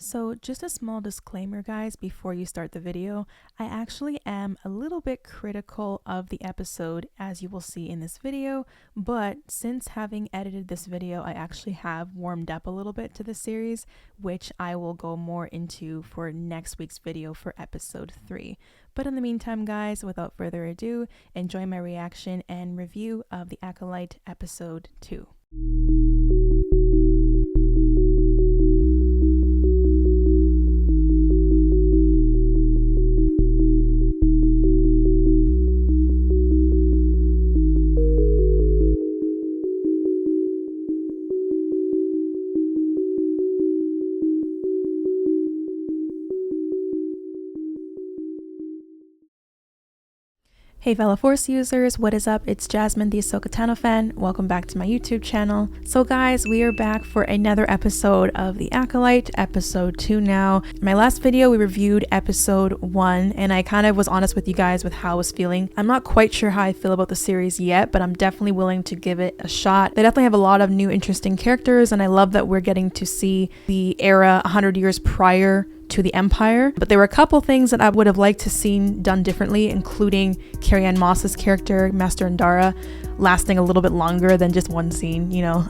So just a small disclaimer, guys, before you start the video. I actually am a little bit critical of the episode, as you will see in this video, but since having edited this video, I actually have warmed up a little bit to the series, which I will go more into for next week's video for episode 3. But in the meantime, guys, without further ado, enjoy my reaction and review of the Acolyte episode 2. Hey fellow Force users, what is up? It's Jasmine, the Ahsoka Tano fan. Welcome back to my YouTube channel. So guys, we are back for another episode of The Acolyte, episode 2 now. In my last video, we reviewed episode 1, and I kind of was honest with you guys with how I was feeling. I'm not quite sure how I feel about the series yet, but I'm definitely willing to give it a shot. They definitely have a lot of new interesting characters, and I love that we're getting to see the era 100 years prior to the Empire. But there were a couple things that I would have liked to seen done differently, including Carrie-Anne Moss's character, Master Indara, lasting a little bit longer than just one scene, you know.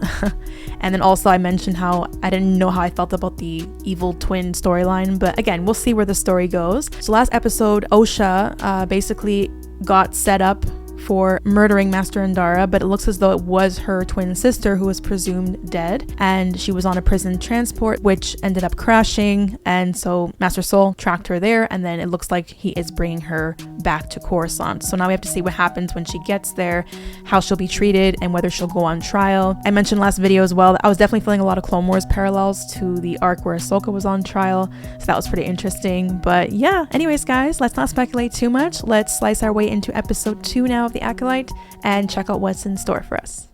And then also I mentioned how I didn't know how I felt about the evil twin storyline, but again, we'll see where the story goes. So last episode, Osha basically got set up for murdering Master Indara, but it looks as though it was her twin sister who was presumed dead, and she was on a prison transport which ended up crashing, and so Master Soul tracked her there, and then it looks like he is bringing her back to Coruscant. So now we have to see what happens when she gets there, how she'll be treated, and whether she'll go on trial. I mentioned last video as well that I was definitely feeling a lot of Clone Wars parallels to the arc where Ahsoka was on trial, so that was pretty interesting. But yeah, anyways guys, let's not speculate too much. Let's slice our way into episode 2 now of The Acolyte and check out what's in store for us.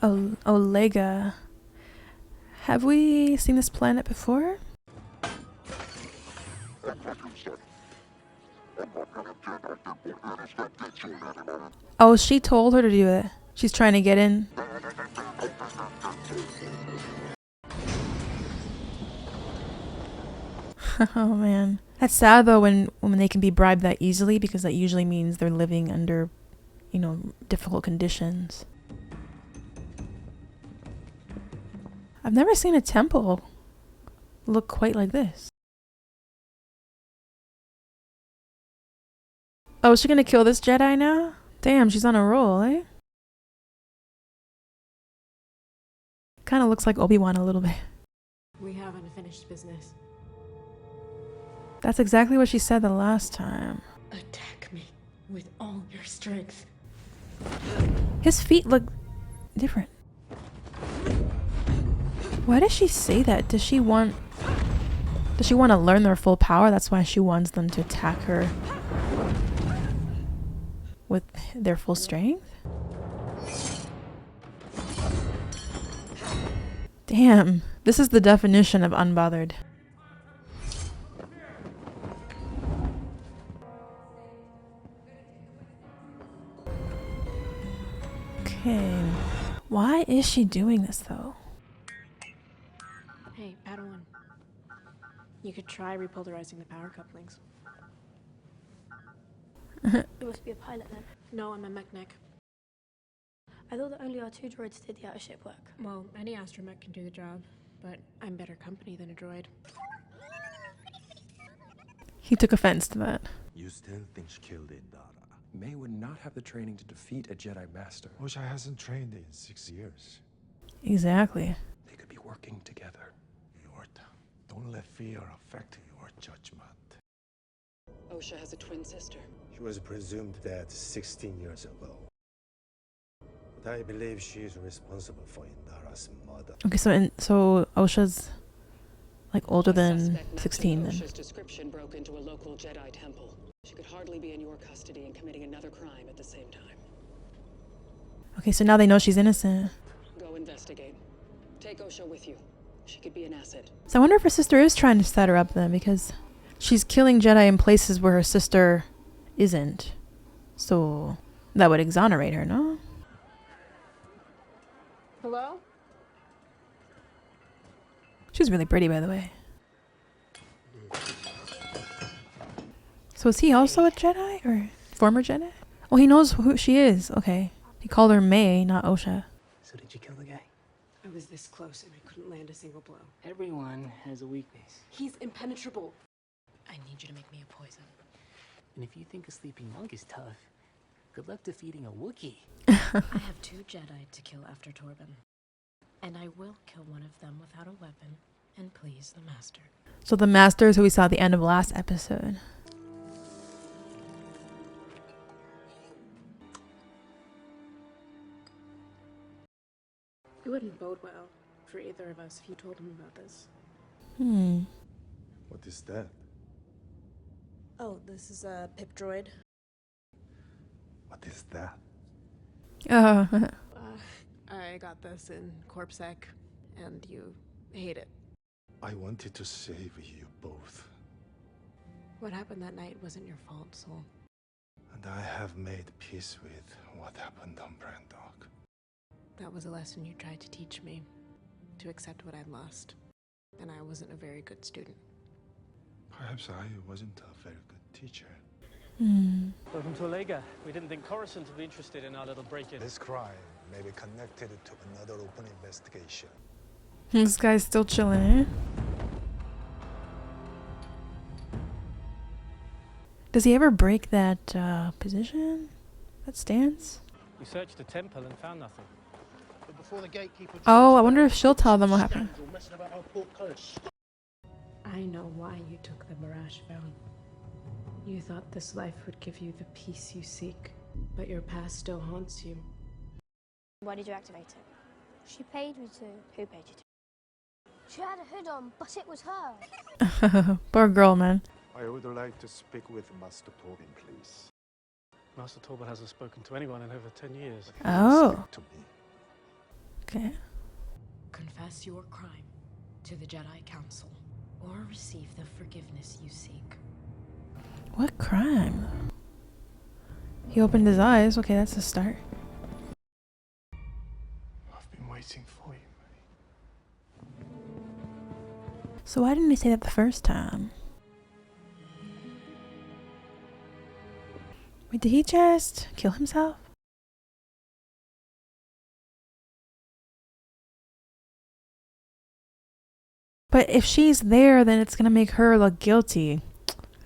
Olega. Have we seen this planet before? Oh, she told her to do it. She's trying to get in. Oh man. That's sad though when they can be bribed that easily, because that usually means they're living under, you know, difficult conditions. I've never seen a temple look quite like this. Oh, is she gonna kill this Jedi now? Damn, she's on a roll, eh? Kinda looks like Obi-Wan a little bit. We have unfinished business. That's exactly what she said the last time. Attack me with all your strength. His feet look different. Why does she say that? Does she want to learn their full power? That's why she wants them to attack her with their full strength? Damn, this is the definition of unbothered. Okay, why is she doing this though? Hey, Padawan. You could try repolarizing the power couplings. You must be a pilot then. No, I'm a mechanic. I thought that only our 2 droids did the outer ship work. Well, any astromech can do the job, but I'm better company than a droid. He took offense to that. You still think she killed Indara? Mae would not have the training to defeat a Jedi Master. Osha hasn't trained in 6 years. Exactly. They could be working together. Yorta, don't let fear affect your judgment. Osha has a twin sister. She was presumed dead 16 years ago. But I believe she is responsible for Indara's murder. Okay, so Osha's like older than Suspect 16 then. Osha's description broke into a local Jedi temple. She could hardly be in your custody and committing another crime at the same time. Okay, so now they know she's innocent. Go investigate. Take Osha with you. She could be an asset. So I wonder if her sister is trying to set her up then, because she's killing Jedi in places where her sister isn't. So that would exonerate her, no? Hello? She's really pretty, by the way. So is he also a Jedi or former Jedi? Oh, he knows who she is. Okay. He called her Mae, not Osha. So did you kill the guy? I was this close and I couldn't land a single blow. Everyone has a weakness. He's impenetrable. I need you to make me a poison. And if you think a sleeping monk is tough, good luck defeating a Wookiee. I have 2 Jedi to kill after Torbin. And I will kill one of them without a weapon and please the Master. So the Master is who we saw at the end of last episode. It wouldn't bode well for either of us if you told him about this. What is that? Oh, this is a pip droid. What is that? I got this in CorpSec, and you hate it. I wanted to save you both. What happened that night wasn't your fault, Soul. And I have made peace with what happened on Brandok. That was a lesson you tried to teach me, to accept what I'd lost. And I wasn't a very good student. Perhaps I wasn't a very good teacher. Welcome to Olega. We didn't think Coruscant would be interested in our little break-in. This crime may be connected to another open investigation. This guy's still chilling, eh? Does he ever break that position? That stance? We searched the temple and found nothing. But before the gatekeeper Oh, I wonder if she'll tell them what happened. I know why you took the Mirage vow. You thought this life would give you the peace you seek, but your past still haunts you. Why did you activate it? She paid me to. Who paid you to? She had a hood on, but it was her. Poor girl, man. I would like to speak with Master Torbin, please. Master Torbin hasn't spoken to anyone in over 10 years. Oh. Speak to me. Okay. Confess your crime to the Jedi Council or receive the forgiveness you seek. What crime? He opened his eyes. Okay, that's a start. I've been waiting for you, Mae. So why didn't he say that the first time? Wait, did he just kill himself? But if she's there, then it's gonna make her look guilty.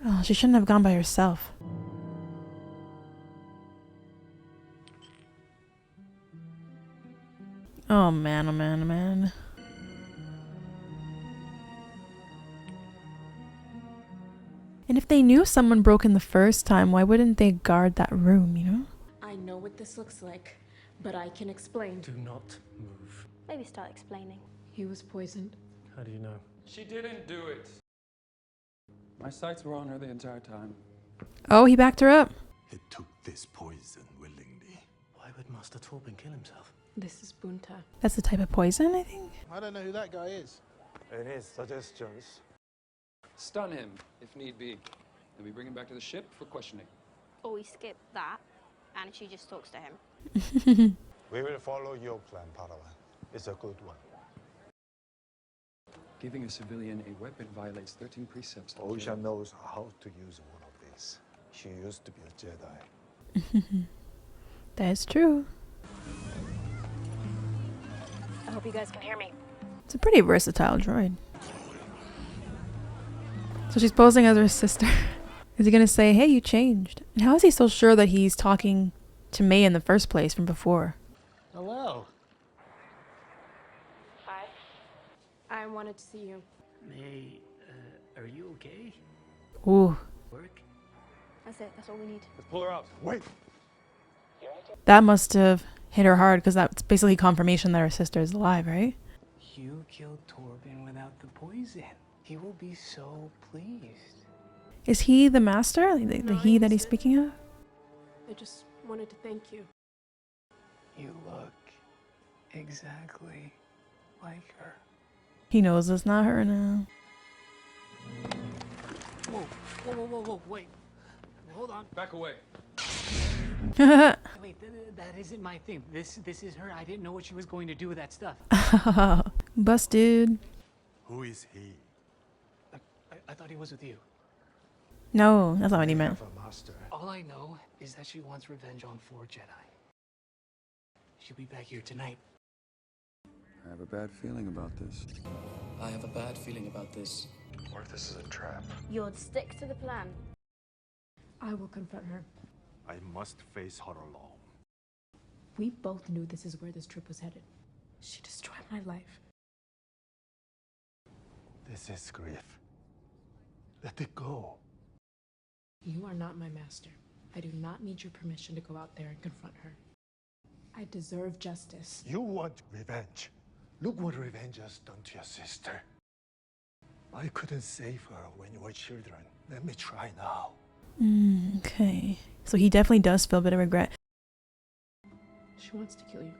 Oh, she shouldn't have gone by herself. Oh man, oh man, oh man. And if they knew someone broke in the first time, why wouldn't they guard that room, you know? I know what this looks like, but I can explain. Do not move. Maybe start explaining. He was poisoned. How do you know? She didn't do it. My sights were on her the entire time. Oh, he backed her up. He took this poison willingly. Why would Master Torbin kill himself? This is Bunta. That's the type of poison, I think. I don't know who that guy is. Any suggestions? Stun him, if need be. Then we bring him back to the ship for questioning. Or we skip that, and she just talks to him. We will follow your plan, Padawan. It's a good one. Giving a civilian a weapon violates 13 precepts. Osha knows how to use one of these. She used to be a Jedi. That is true. I hope you guys can hear me. It's a pretty versatile droid. So she's posing as her sister. Is he gonna say, hey, you changed? And how is he so sure that he's talking to Mae in the first place from before? Hello. Hi. I wanted to see you. Mae, are you okay? Ooh, Work? That's it. That's all we need. Let's pull her out. Wait! that must have hit her hard because that's basically confirmation that her sister is alive, right? You killed Torbin without the poison. He will be so pleased. Is he the master? Like the No, he that he's he's it. speaking of? I just wanted to thank you. You look exactly like her. He knows it's not her now. Whoa, wait. Hold on. Back away. Wait, that isn't my thing. This is her. I didn't know what she was going to do with that stuff. Busted. Who is he? I thought he was with you. No, that's not what he meant. Have a master. All I know is that she wants revenge on 4 Jedi. She'll be back here tonight. I have a bad feeling about this. I have a bad feeling about this. What if this is a trap? You'll stick to the plan. I will confront her. I must face her alone. We both knew this is where this trip was headed. She destroyed my life. This is grief. Let it go. You are not my master. I do not need your permission to go out there and confront her. I deserve justice. You want revenge. Look what revenge has done to your sister. I couldn't save her when you were children. Let me try now. Okay. So he definitely does feel a bit of regret. She wants to kill you.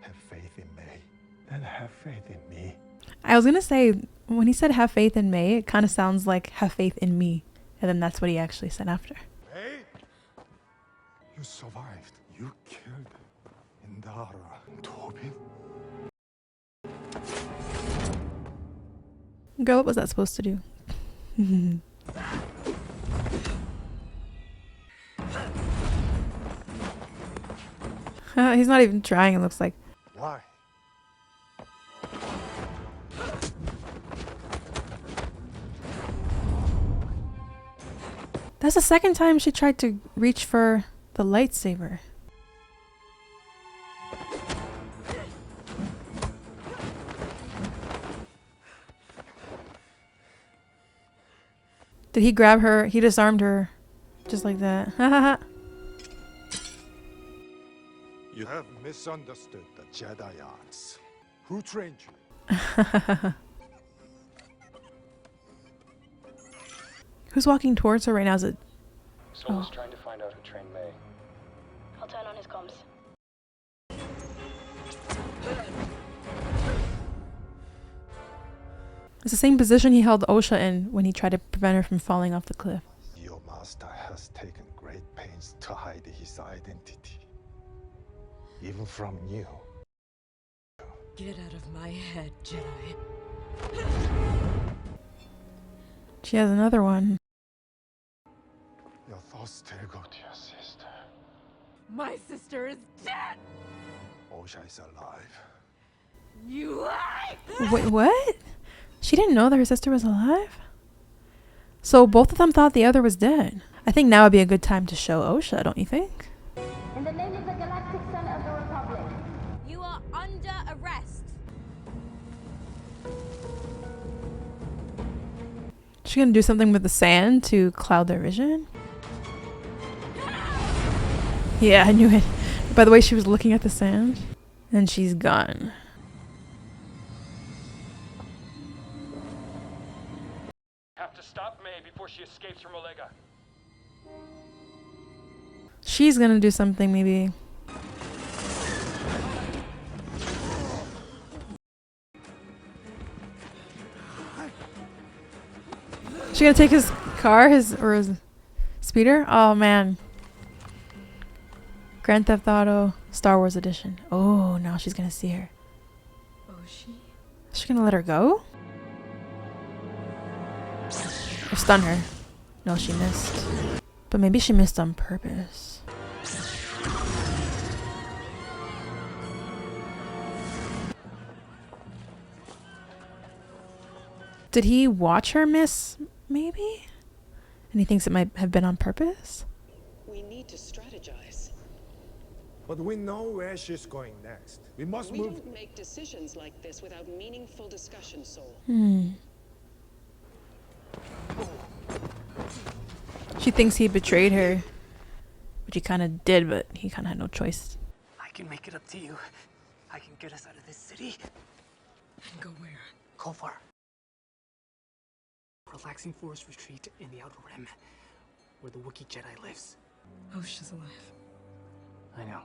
Have faith in May. And have faith in me. I was gonna say, when he said have faith in May, it kind of sounds like have faith in me. And then that's what he actually said after. May? You survived. You killed Indara and Torbin. Girl, what was that supposed to do? He's not even trying, it looks like. Why? That's the second time she tried to reach for the lightsaber. Did he grab her? He disarmed her. Just like that. Hahaha. You have misunderstood the Jedi arts. Who trained you? Who's walking towards her right now? Is it? Someone's trying to find out who trained May. I'll turn on his comms. It's the same position he held Osha in when he tried to prevent her from falling off the cliff. Your master has taken great pains to hide his identity. Even from you. Get out of my head, Jedi. She has another one. Your thoughts still go to your sister. My sister is dead! Osha is alive. You lie! Wait, what? She didn't know that her sister was alive? So both of them thought the other was dead. I think now would be a good time to show Osha, don't you think? In the name of the Galactic Center of the Republic, you are under arrest. She gonna do something with the sand to cloud their vision? Yeah, I knew it. By the way, she was looking at the sand. And she's gone. Have to stop May before she escapes from Olega. She's gonna do something, maybe. She gonna take his car, his speeder? Oh man. Grand Theft Auto Star Wars edition. Oh, now she's gonna see her. Is she gonna let her go? Or stun her? No, she missed. But maybe she missed on purpose. Did he watch her miss? Maybe? And he thinks it might have been on purpose? We need to strategize. But we know where she's going next. We must We move. don't make decisions like this without meaningful discussion, Soul. She thinks he betrayed her. Which he kind of did, but he kind of had no choice. I can make it up to you. I can get us out of this city. And go where? Go far. Relaxing forest retreat in the Outer Rim, where the Wookiee Jedi lives. Oh, she's alive. I know.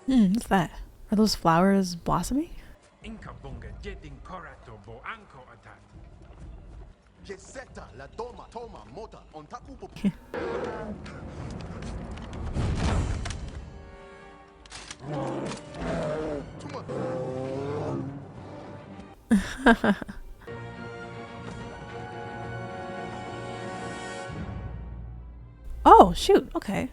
What's that? Are those flowers blossoming? Oh, shoot. Okay.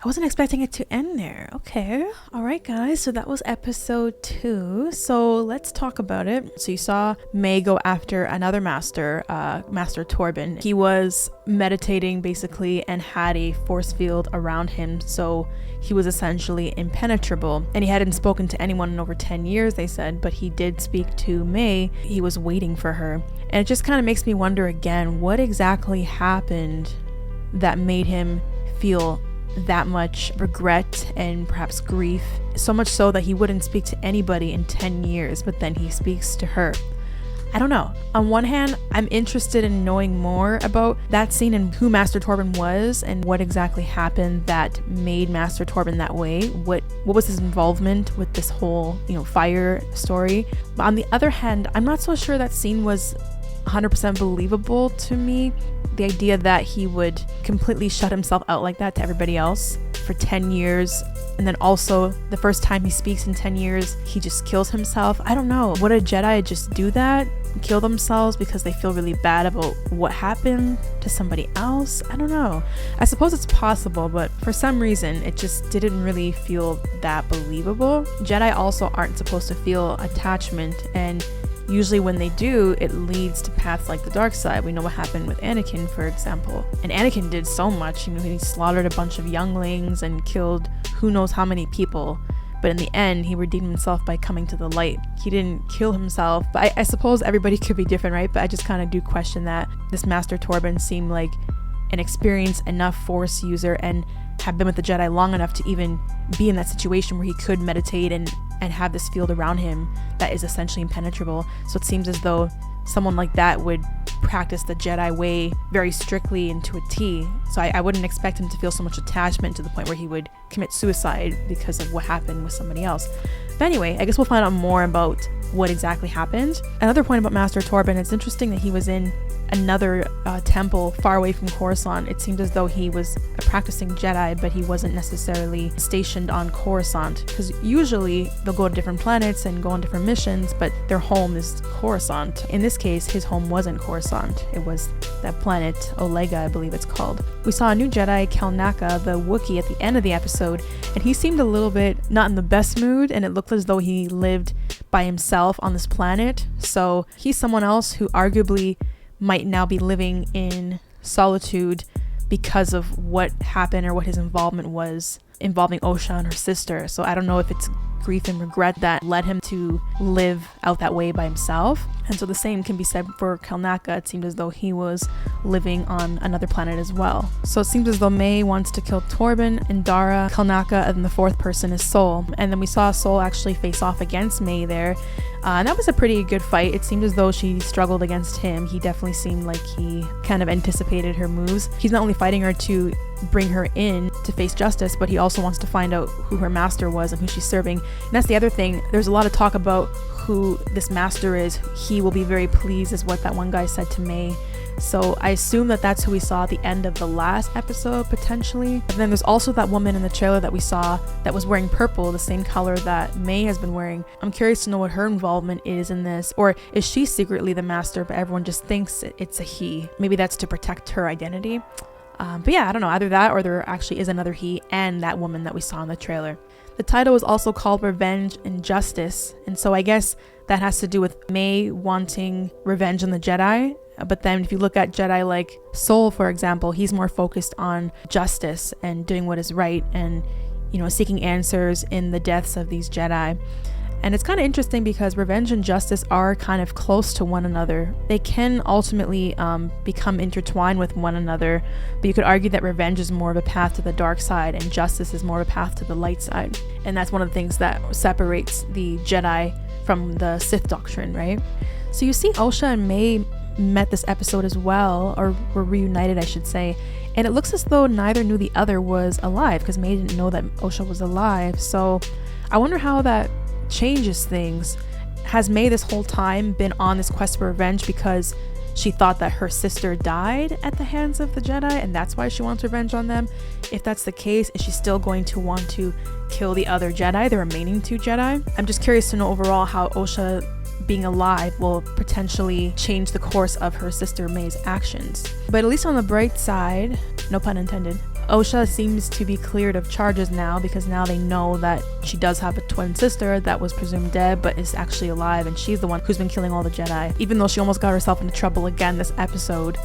I wasn't expecting it to end there. Okay. All right, guys. So that was episode 2. So let's talk about it. So you saw Mae go after another master, Master Torbin. He was meditating basically and had a force field around him. So he was essentially impenetrable. And he hadn't spoken to anyone in over 10 years, they said, but he did speak to Mae. He was waiting for her. And it just kind of makes me wonder again, what exactly happened that made him feel that much regret and perhaps grief, so much so that he wouldn't speak to anybody in 10 years, but then he speaks to her. I don't know. On one hand, I'm interested in knowing more about that scene and who Master Torbin was and what exactly happened that made Master Torbin that way. What was his involvement with this whole, fire story? But on the other hand, I'm not so sure that scene was 100% believable to me. The idea that he would completely shut himself out like that to everybody else for 10 years, and then also the first time he speaks in 10 years, he just kills himself. I don't know. Would a Jedi just do that? Kill themselves because they feel really bad about what happened to somebody else? I don't know. I suppose it's possible, but for some reason, it just didn't really feel that believable. Jedi also aren't supposed to feel attachment, and usually when they do, it leads to paths like the dark side. We know what happened with Anakin, for example. And Anakin did so much. He slaughtered a bunch of younglings and killed who knows how many people. But in the end, he redeemed himself by coming to the light. He didn't kill himself. But I suppose everybody could be different, right? But I just kind of do question that. This Master Torbin seemed like an experienced enough Force user and had been with the Jedi long enough to even be in that situation where he could meditate and have this field around him that is essentially impenetrable. So it seems as though someone like that would practice the Jedi way very strictly and to a T. So I wouldn't expect him to feel so much attachment to the point where he would commit suicide because of what happened with somebody else. But anyway, I guess we'll find out more about what exactly happened. Another point about Master Torbin, it's interesting that he was in another temple far away from Coruscant. It seemed as though he was a practicing Jedi, but he wasn't necessarily stationed on Coruscant, because usually they'll go to different planets and go on different missions, but their home is Coruscant. In this case, his home wasn't Coruscant. It was that planet, Olega, I believe it's called. We saw a new Jedi, Kelnacca, the Wookiee, at the end of the episode, and he seemed a little bit not in the best mood, and it looked as though he lived by himself on this planet. So he's someone else who arguably might now be living in solitude because of what happened or what his involvement was involving Osha and her sister. So I don't know if it's grief and regret that led him to live out that way by himself. And so the same can be said for Kelnacca. It seemed as though he was living on another planet as well. So it seems as though Mae wants to kill Torbin, and Dara, Kelnacca, and the fourth person is Sol. And then we saw Sol actually face off against Mae there. And that was a pretty good fight. It seemed as though she struggled against him. He definitely seemed like he kind of anticipated her moves. He's not only fighting her to bring her in to face justice, but he also wants to find out who her master was and who she's serving. And that's the other thing. There's a lot of talk about who this master is. He will be very pleased, is what that one guy said to Mae. So I assume that that's who we saw at the end of the last episode, potentially. And then there's also that woman in the trailer that we saw that was wearing purple, the same color that Mae has been wearing. I'm curious to know what her involvement is in this. Or is she secretly the master, but everyone just thinks it's a he? Maybe that's to protect her identity. But yeah, I don't know. Either that or there actually is another he and that woman that we saw in the trailer. The title is also called Revenge and Justice. And so I guess that has to do with Mae wanting revenge on the Jedi. But then if you look at Jedi like Sol, for example, he's more focused on justice and doing what is right and, seeking answers in the deaths of these Jedi. And it's kind of interesting because revenge and justice are kind of close to one another. They can ultimately become intertwined with one another, but you could argue that revenge is more of a path to the dark side and justice is more of a path to the light side. And that's one of the things that separates the Jedi from the Sith doctrine, right? So you see Osha and Mae met this episode as well, or were reunited, I should say. And it looks as though neither knew the other was alive, because Mae didn't know that Osha was alive. So I wonder how that changes things. Has Mae this whole time been on this quest for revenge because she thought that her sister died at the hands of the Jedi and that's why she wants revenge on them? If that's the case, is she still going to want to kill the other Jedi, the remaining two Jedi? I'm just curious to know overall how Osha being alive will potentially change the course of her sister Mae's actions. But at least on the bright side, no pun intended, Osha seems to be cleared of charges now, because now they know that she does have a twin sister that was presumed dead but is actually alive, and she's the one who's been killing all the Jedi. Even though she almost got herself into trouble again this episode,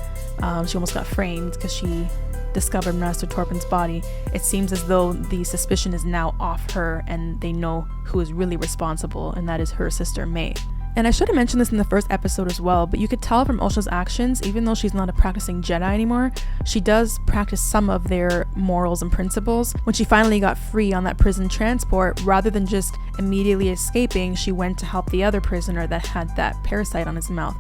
she almost got framed because she discovered Master Torbin's body. It seems as though the suspicion is now off her and they know who is really responsible, and that is her sister Mae. And I should have mentioned this in the first episode as well, but you could tell from Osha's actions, even though she's not a practicing Jedi anymore, she does practice some of their morals and principles. When she finally got free on that prison transport, rather than just immediately escaping, she went to help the other prisoner that had that parasite on his mouth.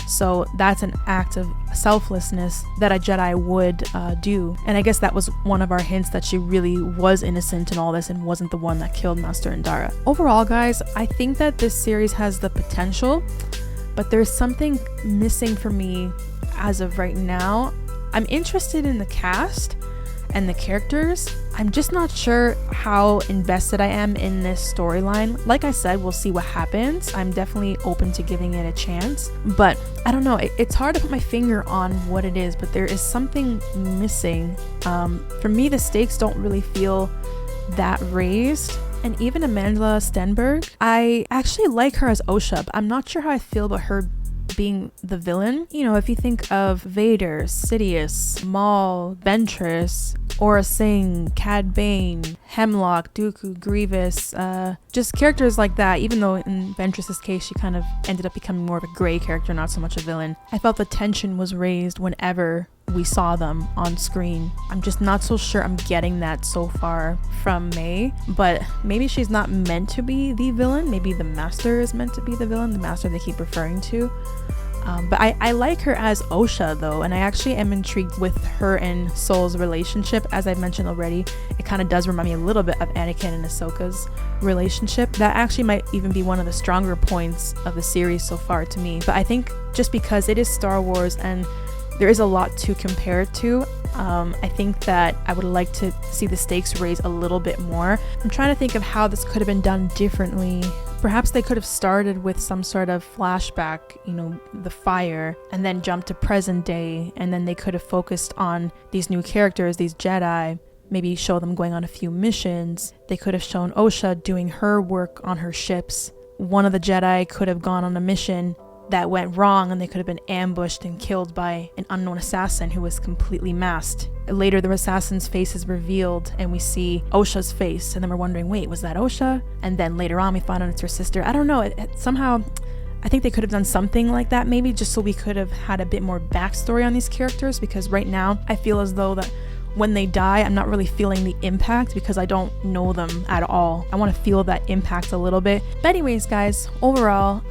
So that's an act of selflessness that a Jedi would do. And I guess that was one of our hints that she really was innocent in all this and wasn't the one that killed Master Indara. Overall, guys, I think that this series has the potential, but there's something missing for me as of right now. I'm interested in the cast and the characters. I'm just not sure how invested I am in this storyline. Like I said, we'll see what happens. I'm definitely open to giving it a chance, but I don't know. It's hard to put my finger on what it is, but there is something missing. For me, the stakes don't really feel that raised. And even Amanda Stenberg, I actually like her as Osha, but I'm not sure how I feel about her being the villain. You know, if you think of Vader, Sidious, Maul, Ventress, Aura Singh, Cad Bane, Hemlock, Dooku, Grievous, just characters like that. Even though in Ventress's case she kind of ended up becoming more of a gray character, not so much a villain, I felt the tension was raised whenever we saw them on screen. I'm just not so sure I'm getting that so far from Mae, but maybe she's not meant to be the villain. Maybe the Master is meant to be the villain, the Master they keep referring to. But I like her as Osha though, and I actually am intrigued with her and Sol's relationship. As I've mentioned already, it kind of does remind me a little bit of Anakin and Ahsoka's relationship. That actually might even be one of the stronger points of the series so far to me. But I think just because it is Star Wars and there is a lot to compare it to, I think that I would like to see the stakes raised a little bit more. I'm trying to think of how this could have been done differently. Perhaps they could have started with some sort of flashback, you know, the fire, and then jumped to present day, and then they could have focused on these new characters, these Jedi, maybe show them going on a few missions. They could have shown Osha doing her work on her ships. One of the Jedi could have gone on a mission that went wrong, and they could have been ambushed and killed by an unknown assassin who was completely masked. Later, the assassin's face is revealed and we see Osha's face, and then we're wondering, wait, was that Osha? And then later on we find out it's her sister. I don't know, somehow I think they could have done something like that, maybe just so we could have had a bit more backstory on these characters, because right now I feel as though that when they die, I'm not really feeling the impact because I don't know them at all. I want to feel that impact a little bit. But anyways, guys, overall,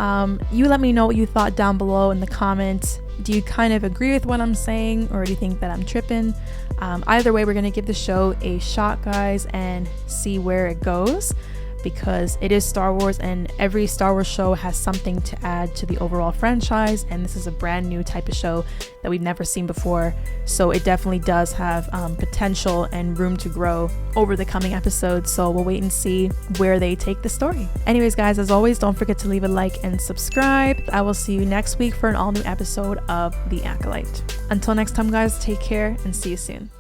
you let me know what you thought down below in the comments. Do you kind of agree with what I'm saying, or do you think that I'm tripping? Either way, we're going to give the show a shot, guys, and see where it goes, because it is Star Wars and every Star Wars show has something to add to the overall franchise, and this is a brand new type of show that we've never seen before, so it definitely does have potential and room to grow over the coming episodes. So we'll wait and see where they take the story. Anyways, guys, as always, don't forget to leave a like and subscribe. I will see you next week for an all new episode of The Acolyte. Until next time, guys, take care and see you soon.